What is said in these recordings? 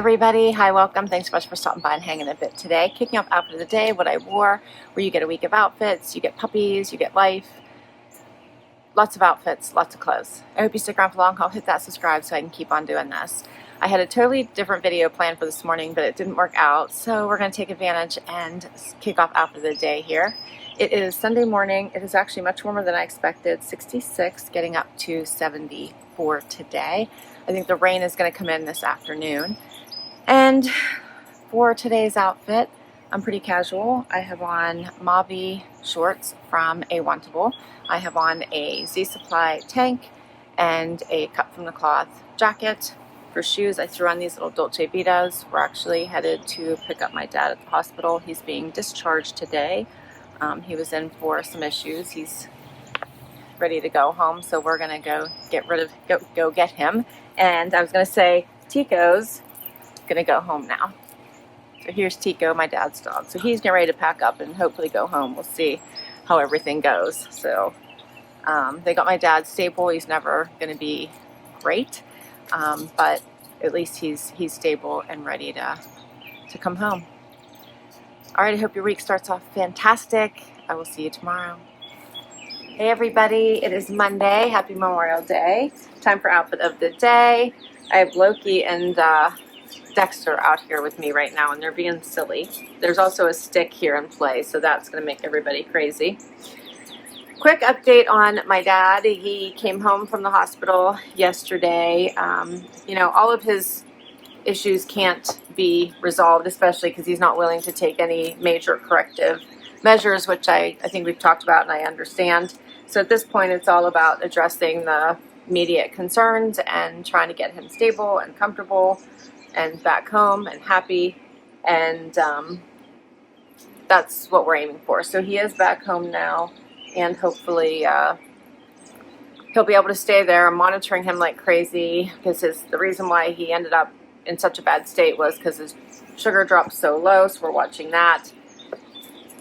everybody, hi, welcome. Thanks so much for stopping by and hanging a bit today. Kicking off outfit of the day, what I wore, where you get a week of outfits, you get puppies, you get life, lots of outfits, lots of clothes. I hope you stick around for long haul. Hit that subscribe so I can keep on doing this. I had a totally different video planned for this morning, but it didn't work out, so we're going to take advantage and kick off outfit of the day here. It is Sunday morning. It is actually much warmer than I expected, 66, getting up to 74 today. I think the rain is going to come in this afternoon. And for today's outfit, I'm pretty casual. I have on Mavi shorts from a Wantable. I have on a Z Supply tank and a cut from the Kloth jacket. For shoes, I threw on these little Dolce Vitas. We're actually headed to pick up my dad at the hospital. He's being discharged today. He was in for some issues. He's ready to go home, so we're gonna go get him. And I was gonna say Tico's gonna go home now. So here's Tico, my dad's dog. So he's getting ready to pack up and hopefully go home. We'll see how everything goes. So they got my dad stable. He's never gonna be great, but at least he's stable and ready to come home. All right, I hope your week starts off fantastic. I will see you tomorrow. Hey everybody, it is Monday. Happy Memorial Day. Time for outfit of the day. I have Loki and Dexter out here with me right now, and they're being silly. There's also a stick here in play, so that's going to make everybody crazy. Quick update on my dad. He came home from the hospital yesterday. You know, all of his issues can't be resolved, especially because he's not willing to take any major corrective measures, which I think we've talked about and I understand. So at this point, it's all about addressing the immediate concerns and trying to get him stable and comfortable and back home and happy, and that's what we're aiming for. So he is back home now, and hopefully he'll be able to stay there. I'm monitoring him like crazy because the reason why he ended up in such a bad state was because his sugar dropped so low, so we're watching that.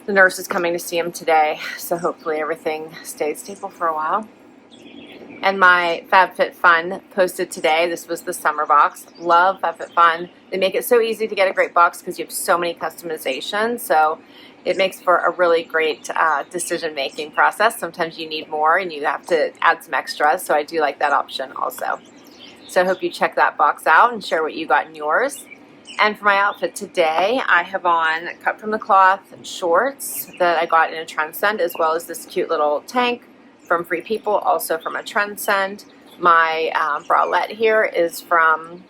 The nurse is coming to see him today, so hopefully everything stays stable for a while. And my Fab Fit Fun posted today. This was the summer box. Love Fab Fit Fun. They make it so easy to get a great box because you have so many customizations. So it makes for a really great decision-making process. Sometimes you need more and you have to add some extras. So I do like that option also. So I hope you check that box out and share what you got in yours. And for my outfit today, I have on cut from the Kloth shorts that I got in a Trendsend, as well as this cute little tank from Free People, also from a Trendsend. My bralette here is from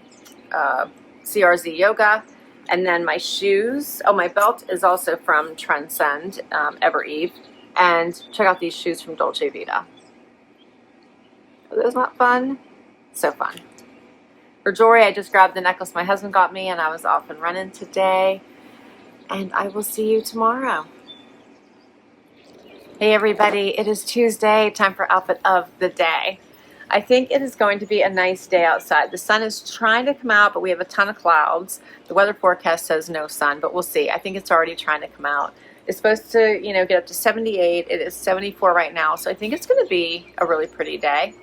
CRZ Yoga. And then my shoes, my belt is also from Trendsend, Evereve. And check out these shoes from Dolce Vita. Are those not fun? So fun. For jewelry, I just grabbed the necklace my husband got me, and I was off and running today. And I will see you tomorrow. Hey everybody, it is Tuesday, time for outfit of the day. I think it is going to be a nice day outside. The sun is trying to come out, but we have a ton of clouds. The weather forecast says no sun, but we'll see. I think it's already trying to come out. It's supposed to, get up to 78. It is 74 right now, so I think it's going to be a really pretty day.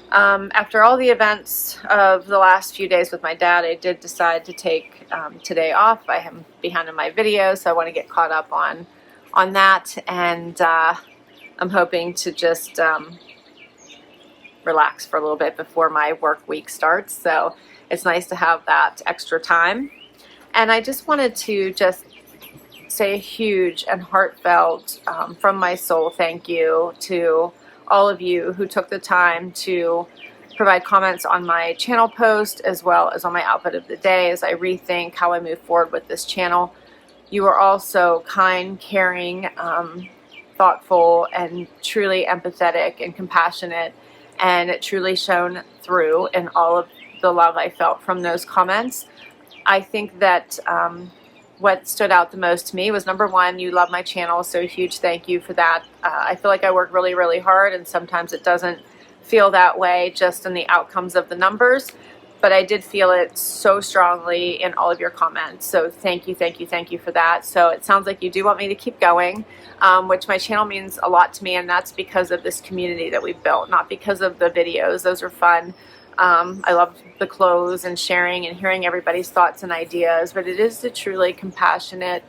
After all the events of the last few days with my dad, I did decide to take today off. I am behind on my videos, so I want to get caught up on that, and I'm hoping to just relax for a little bit before my work week starts. So it's nice to have that extra time. And I just wanted to just say a huge and heartfelt from my soul thank you to all of you who took the time to provide comments on my channel post, as well as on my outfit of the day as I rethink how I move forward with this channel. You are all so kind, caring, thoughtful, and truly empathetic and compassionate, and it truly shone through in all of the love I felt from those comments. I think that what stood out the most to me was, number one, you love my channel, so a huge thank you for that. I feel like I work really, really hard, and sometimes it doesn't feel that way just in the outcomes of the numbers, but I did feel it so strongly in all of your comments. So thank you, thank you, thank you for that. So it sounds like you do want me to keep going, which my channel means a lot to me, and that's because of this community that we've built, not because of the videos. Those are fun, I love the clothes and sharing and hearing everybody's thoughts and ideas, but it is a truly compassionate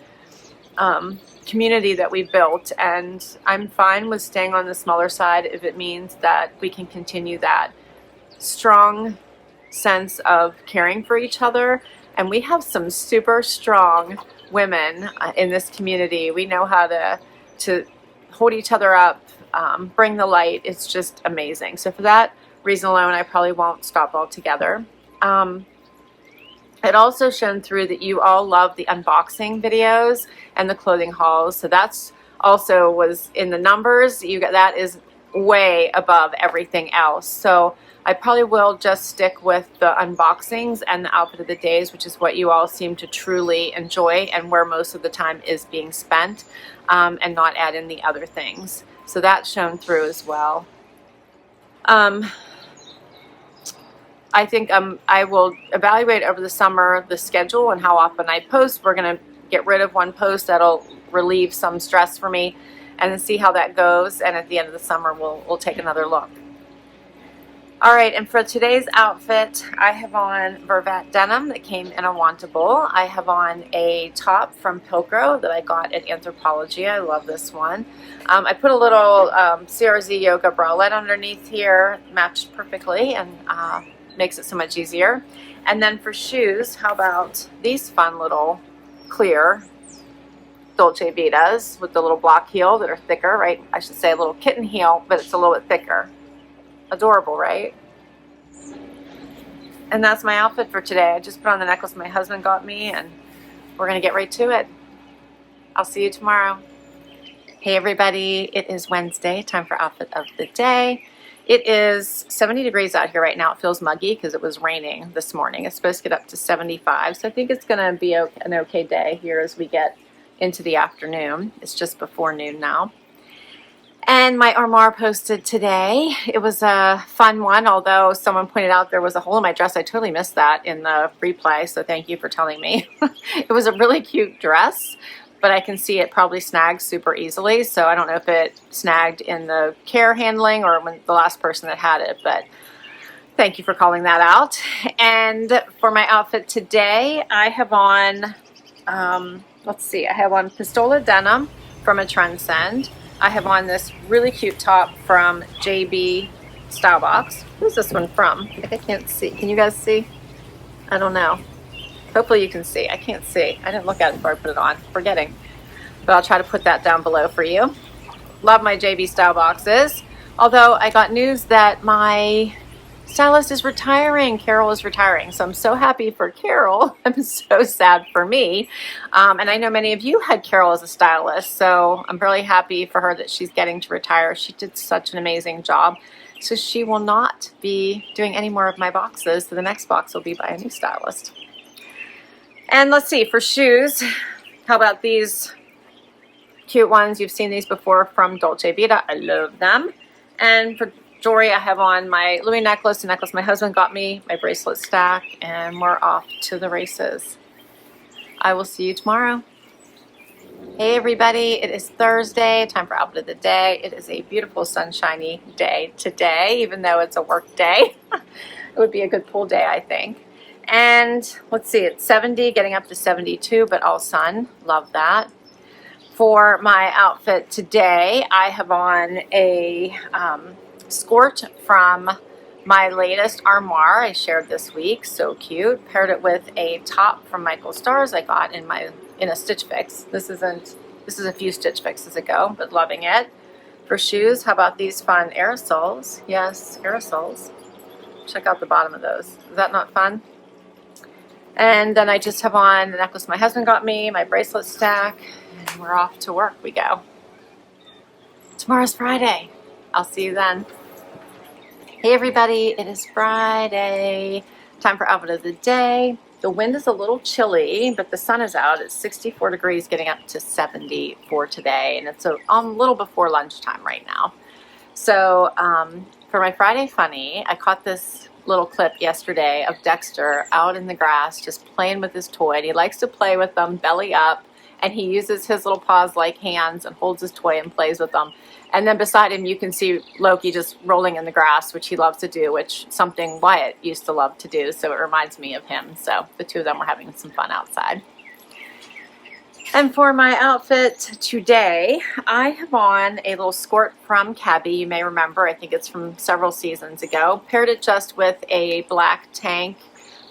community that we built, and I'm fine with staying on the smaller side if it means that we can continue that strong sense of caring for each other. And we have some super strong women in this community. We know how to hold each other up, bring the light. It's just amazing. So for that reason alone, I probably won't stop altogether. It also shone through that you all love the unboxing videos and the clothing hauls. So that's also was in the numbers. That is way above everything else. So I probably will just stick with the unboxings and the outfit of the days, which is what you all seem to truly enjoy and where most of the time is being spent, and not add in the other things. So that shone through as well. I think I will evaluate over the summer the schedule and how often I post. We're going to get rid of one post that'll relieve some stress for me, and then see how that goes. And at the end of the summer, we'll take another look. All right, and for today's outfit, I have on Vervet denim that came in a Wantable. I have on a top from Pilcro that I got at Anthropologie. I love this one. I put a little CRZ Yoga bralette underneath here, matched perfectly, and makes it so much easier. And then for shoes, how about these fun little clear Dolce Vitas with the little block heel that are thicker, right? I should say a little kitten heel, but it's a little bit thicker. Adorable, right? And that's my outfit for today. I just put on the necklace my husband got me, and we're gonna get right to it. I'll see you tomorrow. Hey everybody, it is Wednesday, time for outfit of the day. It is 70 degrees out here right now. It feels muggy because it was raining this morning. It's supposed to get up to 75, so I think it's gonna be an okay day here as we get into the afternoon. It's just before noon now. And my Armoire posted today. It was a fun one, although someone pointed out there was a hole in my dress. I totally missed that in the replay, so thank you for telling me. It was a really cute dress, but I can see it probably snagged super easily, so I don't know if it snagged in the care handling or when the last person that had it, but thank you for calling that out. And for my outfit today, I have on, let's see, I have on Pistola denim from a Trendsend. I have on this really cute top from JB Stylebox. Who's this one from? I can't see. Can you guys see? I don't know. Hopefully you can see. I can't see. I didn't look at it before I put it on. Forgetting. But I'll try to put that down below for you. Love my JB Styleboxes. Although I got news that my stylist is retiring. Carol is retiring. So I'm so happy for Carol. I'm so sad for me. And I know many of you had Carol as a stylist. So I'm really happy for her that she's getting to retire. She did such an amazing job. So she will not be doing any more of my boxes. So the next box will be by a new stylist. And let's see, for shoes, how about these cute ones? You've seen these before from Dolce Vita. I love them. And for jewelry, I have on my Louis necklace, the necklace my husband got me, my bracelet stack, and we're off to the races. I will see you tomorrow. Hey everybody, it is Thursday, time for outfit of the day. It is a beautiful sunshiny day today, even though it's a work day. It would be a good pool day, I think. And let's see, it's 70, getting up to 72, but all sun. Love that. For my outfit today, I have on a Skort from my latest Armoire. I shared this week. So cute. Paired it with a top from Michael Stars I got in a Stitch Fix. This is a few Stitch Fixes ago, but loving it. For shoes, how about these fun aerosols? Yes, aerosols. Check out the bottom of those. Is that not fun? And then I just have on the necklace my husband got me, my bracelet stack, and we're off to work we go. Tomorrow's Friday. I'll see you then. Hey everybody, it is Friday. Time for outfit of the day. The wind is a little chilly, but the sun is out. It's 64 degrees, getting up to 70 for today, and it's a little before lunchtime right now. So for my Friday funny, I caught this little clip yesterday of Dexter out in the grass just playing with his toy. And he likes to play with them belly up and he uses his little paws like hands and holds his toy and plays with them. And then beside him you can see Loki just rolling in the grass, which he loves to do, which something Wyatt used to love to do, so it reminds me of him. So the two of them were having some fun outside. And for my outfit today, I have on a little Skort from Cabi. You may remember, I think it's from several seasons ago. Paired it just with a black tank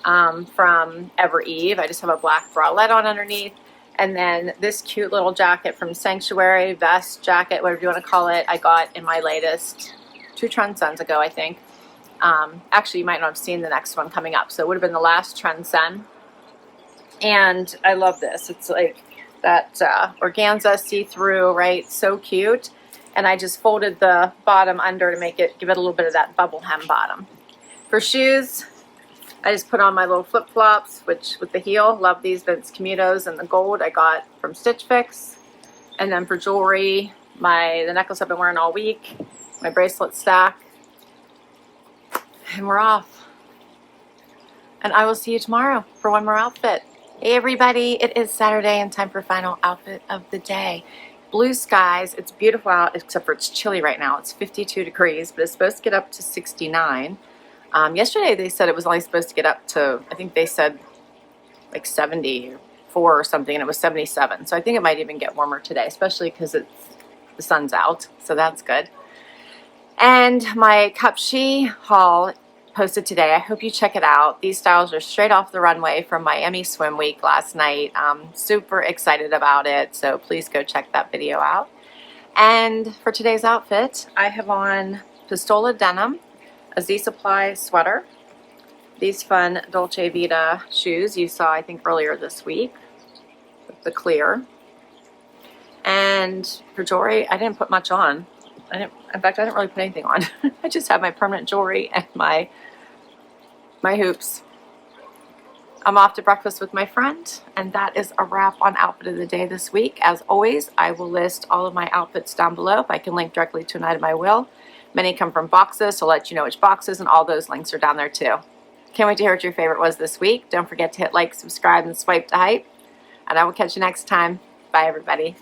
from Evereve. I just have a black bralette on underneath. And then this cute little jacket from Sanctuary, vest, jacket, whatever you want to call it, I got in my latest 2 Trendsends ago, I think. Actually, you might not have seen the next one coming up, so it would have been the last Trendsend. And I love this. It's like that organza see-through, right? So cute. And I just folded the bottom under to make it, give it a little bit of that bubble hem bottom. For shoes, I just put on my little flip-flops, which with the heel, love these Vince Camutos, and the gold I got from Stitch Fix. And then for jewelry, the necklace I've been wearing all week, my bracelet stack, and we're off. And I will see you tomorrow for one more outfit. Hey everybody, it is Saturday and time for final outfit of the day. Blue skies, it's beautiful out except for it's chilly right now. It's 52 degrees, but it's supposed to get up to 69. Yesterday they said it was only supposed to get up to, I think they said like 74 or something, and it was 77. So I think it might even get warmer today, especially because the sun's out, so that's good. And my Cupshe haul posted today. I hope you check it out. These styles are straight off the runway from Miami Swim Week last night. I'm super excited about it, so please go check that video out. And for today's outfit, I have on Pistola denim, a Z Supply sweater, these fun Dolce Vita shoes you saw I think earlier this week, with the clear. And for jewelry, I didn't put much on. In fact, I didn't really put anything on. I just have my permanent jewelry and my hoops. I'm off to breakfast with my friend, and that is a wrap on outfit of the day this week. As always, I will list all of my outfits down below. If I can link directly to an item, I will. Many come from boxes, so I'll let you know which boxes, and all those links are down there too. Can't wait to hear what your favorite was this week. Don't forget to hit like, subscribe, and swipe to hype. And I will catch you next time. Bye, everybody.